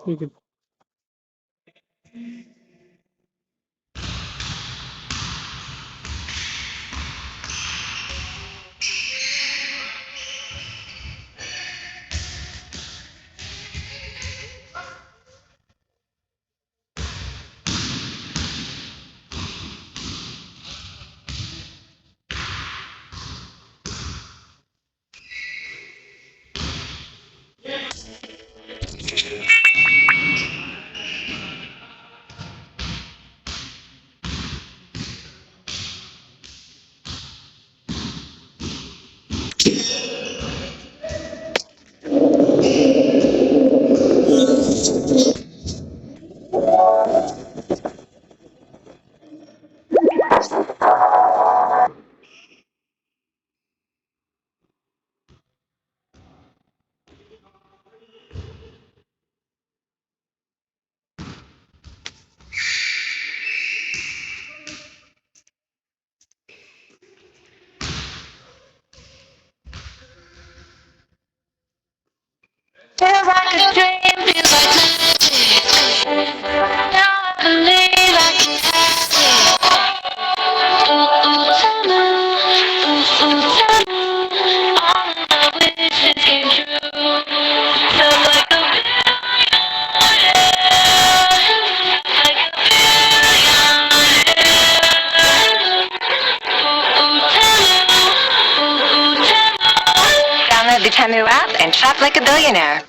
ठीक है। Feels like a dream, feels like magic. Now I believe I can have it. Ta-na, ta-na. All of my wishes came true. Felt like a billion, like a billion. Download the Temu app and shop like a billionaire.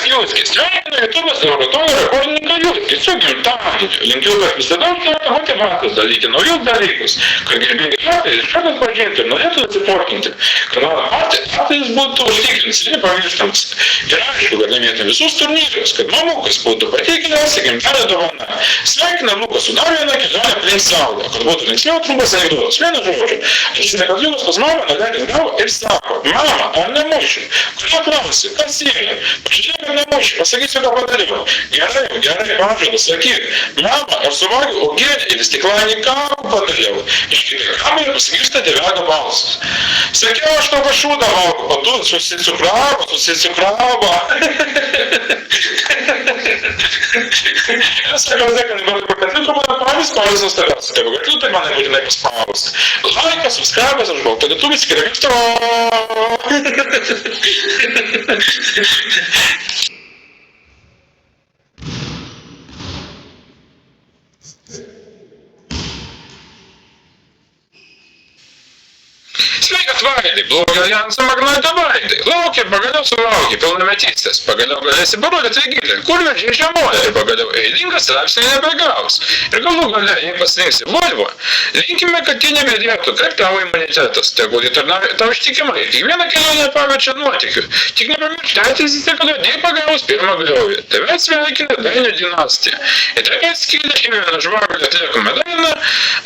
Людські, сьогодні на ютубі зготовили кожника людські, сьогодні там, лінкілка після мотивацію заліти на ют залікус, как жати, що не пожінки, но это запортнити. Канал Артис будут устикнуть, себе повешенцы. Раньше в однометном весу с турниров, с одному Лукас будут потекли, с комментария до вона. Слайк на Лукас ударил, кидали плен Саула, как будто не смел труба за игру, смена жёжи. Если на Лукас познала, нагадали знала Эльсако. Мама, а не мощь. Кто классы, консильно. Почему не мощь? Посади сюда водолива. Герой, пожалуйста, саки. Мама, арсували огонь или стеклянника водолива. И камеры посади, что девяга балс. Сакева, что пошу давал, потом сусицу краба. Я сказал, что не буду покатать, то буду память, память заставляться. Я говорю, тут мене буде не поспалося. Лайка, субскрайба, зажгов, підготуйтесь, керівництво. Sveika, tvaidi, blogi aliansa magnaita vaidi. Laukia pagaliau sulaukė pilnametystės. Pagaliau galėsi parodyti gilį. Kurvežiai žiemoja ir pagaliau eilingas laipsniai nebegaus. Ir galų gale, jei pasirinksi Volvo, linkime, kad jie nebedėtų, kaip tavo imunitetas. Tegul jie tarnauja tau ištikimai. Kiekvieną kelionę paverčia nuotykiu. Tik nepamiršti ateisite, kada nei pagaus pirmą griovį. Tave sveikina Dainio dinastija. Ir taip atskylė šį žvagą atliekame dainą,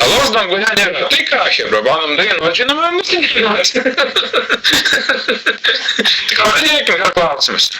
alaus danguje nėra. Tai ką, Hebrabanam dainuot, žinoma, nusinkime. Tik pradėkim dar klausimus.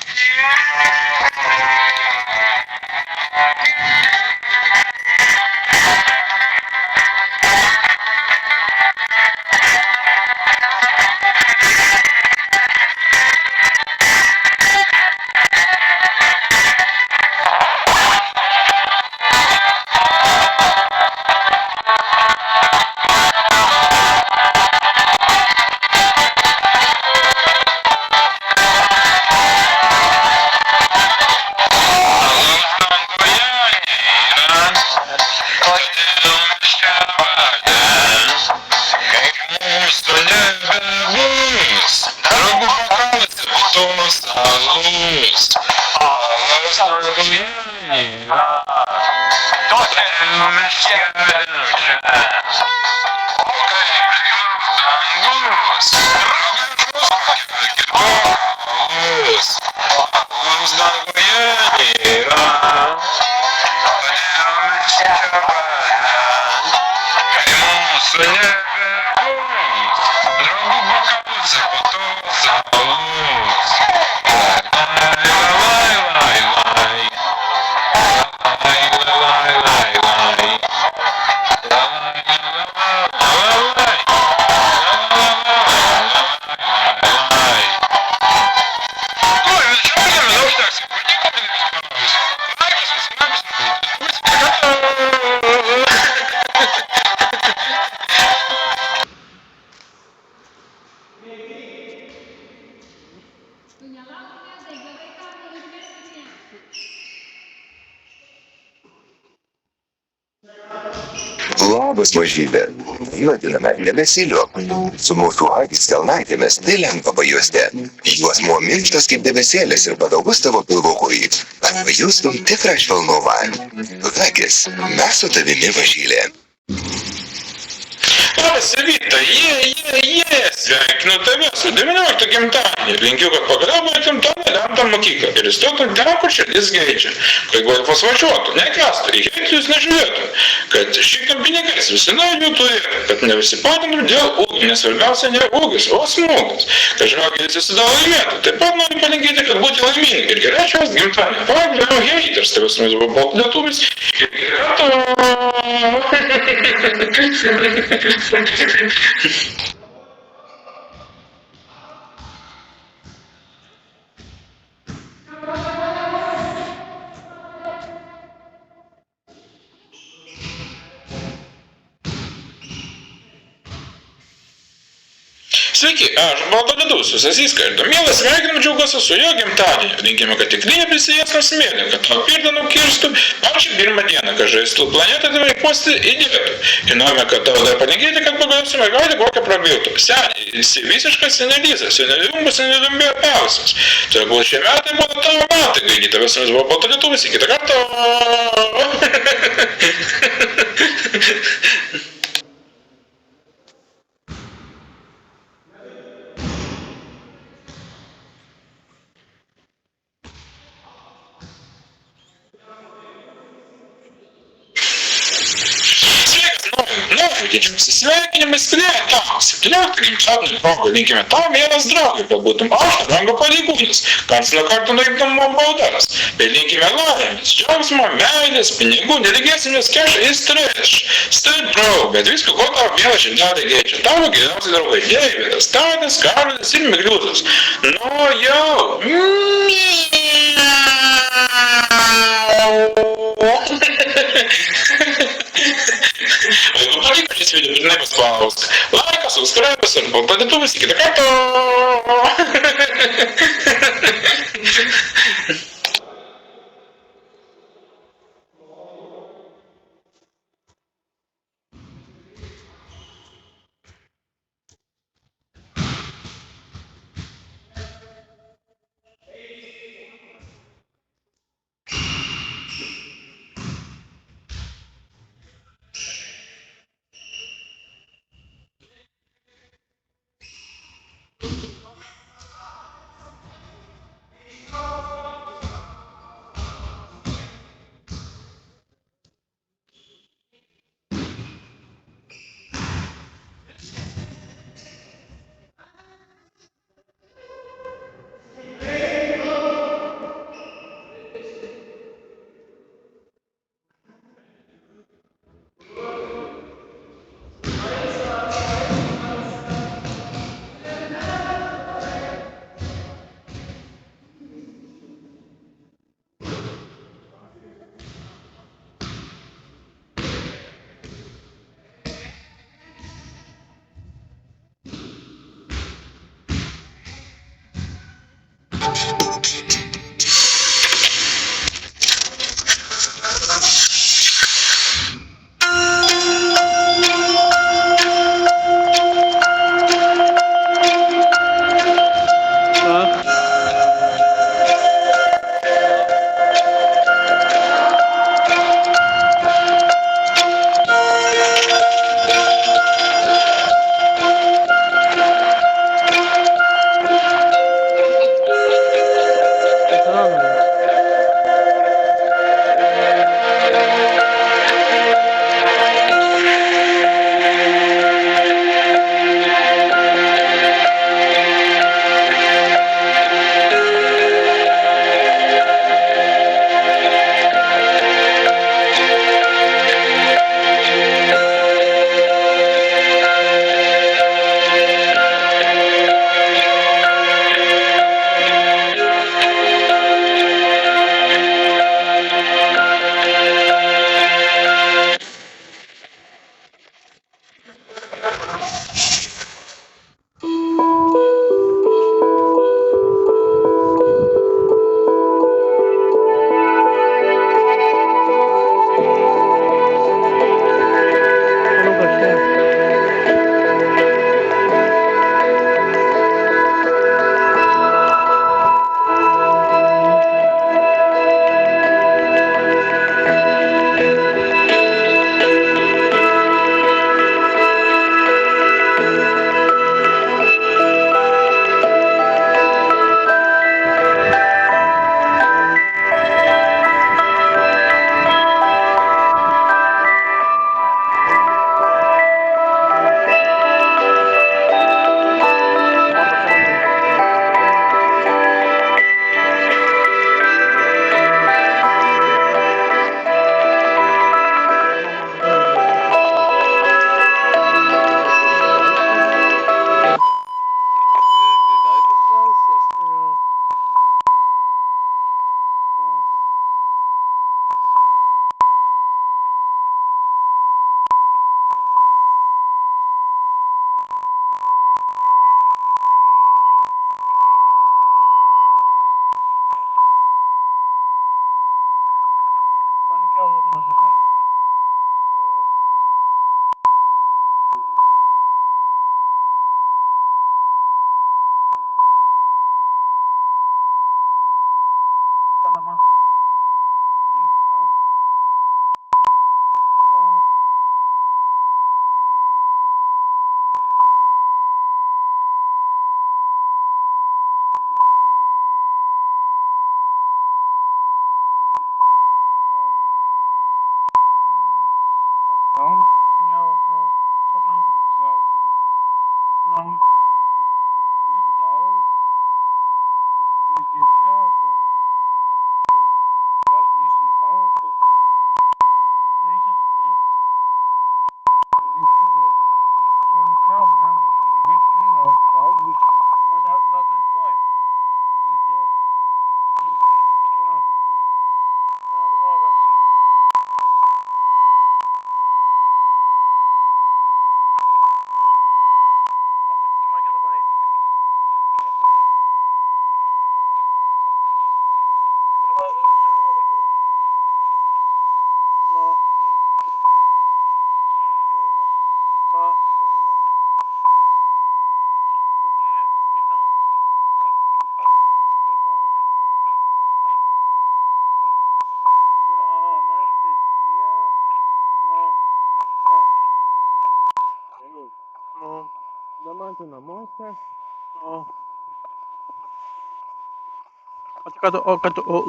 Labas, mažybė. Vadiname debesėliu. Su mūsų akys kelnaitėmis tai lengva pajusti. Juosmuo minkštas kaip debesėlis ir patogus tavo pilvokui. Kad pajustum tikrą švelnumą. Vagis, mes su tavimi, mažylė. Labas, Evita, sveikinu tave su 19 gimtadieniu. Linkiu, kad pagaliau baigtum tą nelemtą mokyklą ir įstotum ten, kur širdis geidžia. Kad golfas važiuotų, nekęstų, į hektijus nežiūrėtų. Kad šikam pinigais visada jų turėtų. Kad nevisipatintum dėl ūgio, nes svarbiausia ne ūgis, o smūgis. Kad žvagelis visada laimėtų. Taip pat noriu palinkėti, kad būti laimingi. Ir gerai šios gimtadienį. Pagaliau haters, tavęs mes buvo baltlietuvis. Ir gerai Sveiki, aš Baltalietuvas, Sasyską ir Domėlas sveikinam džiaugiuosi su jo gimtadieniu. Linkime, kad tik neprisijęs smėlį, kad tau pirdą nukirstų pačią pirmą dieną, kad žaistų planetą tave įposti įdėtų. Ir norime, kad tau dar palinkėti, kad pagaliausiai mergaitė kokią prabiltų. Seniai, jis visiškas senelysas, seneliumbas, seneliumbė pausas. Tai buvo šie metai, buvo tavo metai, kai tavęs mes buvo Baltalietuvas, į kitą kartą. Didžiausias sveikinimas klientams. 17 gimtadienio proga linkime tau mielas draugai, kad būtum aukšto rango pareigūnas, karts nuo karto nuimtum baudas. Bet linkime laimės, džiaugsmo, meilės, pinigų, neregėsimės kešą į Stay bro, bet visko, ko tau mielą šimtelį geidžia. Tavo geriausi draugai Deividas, Tadas, Karolis ir Migliūtas. Nu jau. Jeigu patiko šis video, būtinai paspausk laiką, subscribes ir Baltalietuvas iki kitą kartą. tu namuose. O.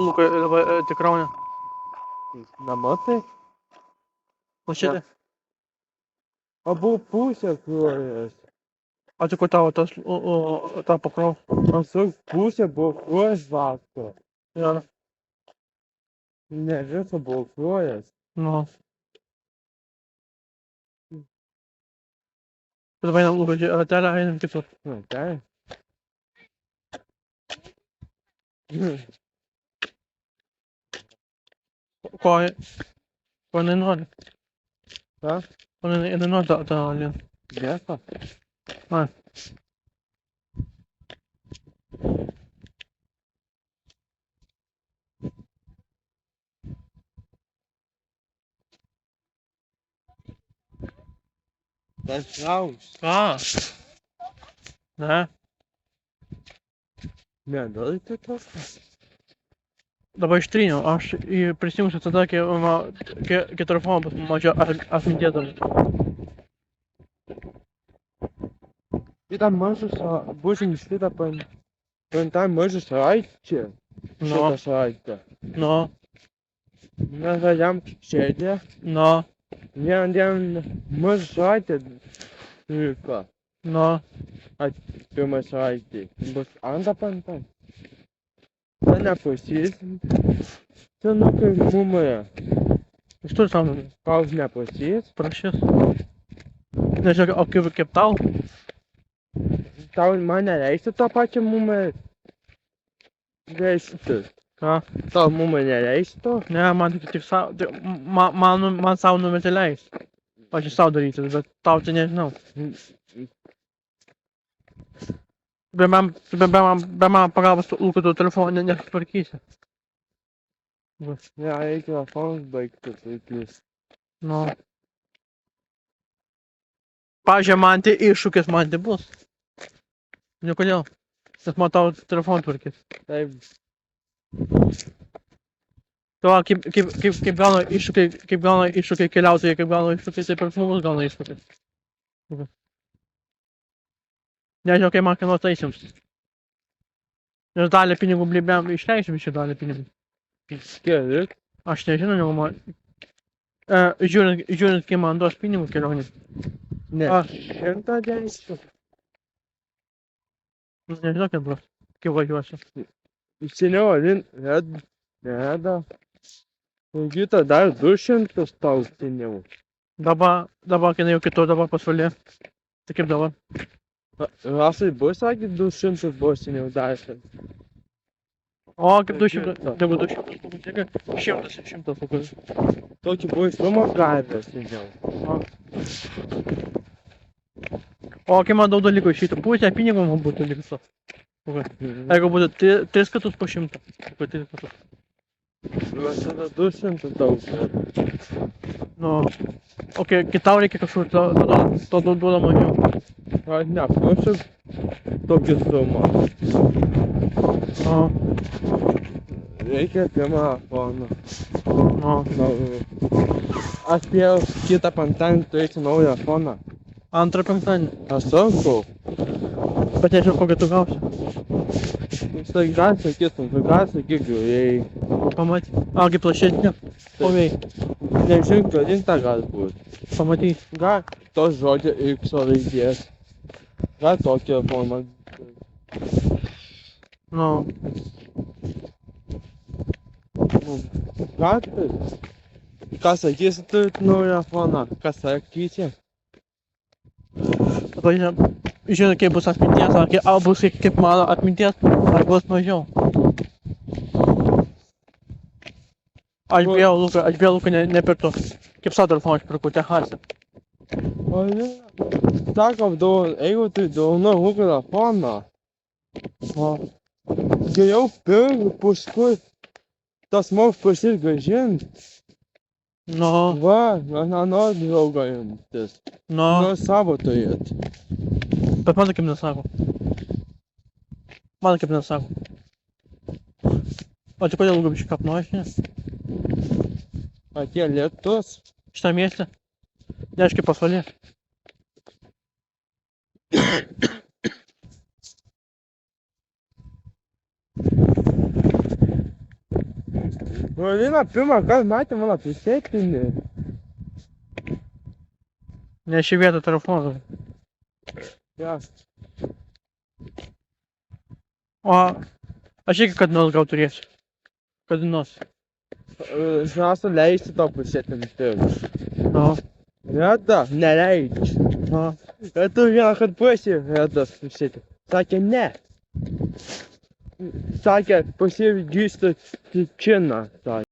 Lukai, tik krauna. Namuose. Plašėdė. Abu pusės kruojas. O tai kur tavo tas, tą pakrau? Maždaug pusė buvo kruojas vakar. Jo. Ne visą buvo kruojas. Nu. Tai dabar einam, Lukai, ratelę einam kitur. Na, tai. Ko jinai nori? Ką? Ko jinai nori tą lien? Nieko. Ai. Tas raus. Ką? Ne? Nedaryti to. Dabar ištryniau, aš jį prisijungsiu tada, kai telefoną bus mažiau atminties dar. Šitą mažą būsim šitą tą mažą savaitę. Nu, Šitą savaitę. nu, Mes važiavam šėdė. nu, Vieną dieną mažą savaitę liko. nu. Pirmą savaitę. Bus antrą pantą. Ta nepasėsim. Senukai mumoje. Iš tur sam Kol nepasės. prašys. Nežinau, o kaip tau? Tau man neleisti to pačią mumą leisti. Ką? Tau mumą neleisti to. Ne, man tik savo, man savo numetė leis. Aš ir savo daryti, bet tau tai nežinau. Be man pagalbos Lukai tu telefoną nesutvarkysi. Ne, reikia telefonus baigti laikys. Nu. Pavyzdžiui, man tai iššūkis, man tai bus. Ne kodėl. Nes man tavo telefoną tvarkys. Taip, Tai va, kaip gauna iššūkiai keliautojai, kaip gauna iššūkiai, taip ir žmogus gauna iššūkiai. Nežinau, kaip man kainuos taisyms. Nes dalį pinigų blibėm išleisim šį dalį pinigų. skeri. Aš nežinau, negu man. Žiūrint, kai man duos pinigų kelionį. Ne, Aš. 110. Nežinau, kaip bus, kai važiuosiu. Seniau reda. Kita dar 200 tau seniau. Dabar, kai jau kitur dabar pasvalyje. Tai kaip dabar? Rasai bus, sakė, 200 buvo seniau dar. O, kaip 200, negu 200, kokiu 100 kokiu. Tokį buvo išstumą gavęs seniau. O, kai man daug dalykų išeitų, pusę pinigų man būtų likusios. Jeigu būtų 3 kartus po 100. Kokiu 3 kartus. Tada 200 tau. Nu, o kai tau reikia kažkur, to duoda mažiau. Aš neprašau tokį sumą. O, Reikia pirmą foną. o. Aš spėjau kitą penktadienį turėti naują foną. Antrą penktadienį. Aš sakau, Bet nežinau, kokį tu gausi. tai gal sakytum, tu gal sakyk žiūrėjai. Pamaty. A, kaip plašėtinė. Povei. Nežinau, kodėl gali būti. Pamatys. Gal tos žodžio X raidės. Gal tokia forma. Nu, Gal tai? Ką sakysi, turit naują foną? Ką sakysi? dabar žinau, kaip bus atminties, ar bus kaip mano atminties, ar bus mažiau. Aš bijau, Lukai, nepirktų. Kaip savo telefoną aš pirkau, Techase. O ne? Sakom, jeigu tai dovana Lukai foną, O, geriau pirk, paskui tas mums pasigrąžint. nu, Va, aš nenoriu draugą imtis. nu. Noriu savo turėti. Bet man kaip nesako. Man kaip nesako. O tai kodėl Lukai biškį kapnoja šiandien? Atėjo lietus. Šitą miestą? Neaiškiai pasvalyje. Lina pirmą kartą matė mano prisėtinį. Ne šį vietą telefoną. Ja. O aš irgi kad nors gal turėsiu. Kad nors. Žinosiu, leisti to prisėtinį tėvus. O. Reda, neleidžiu. O. Ir tu vieną kartą prašė Redas prisėti. Sakė ne. Sakė, pasivygisti činą.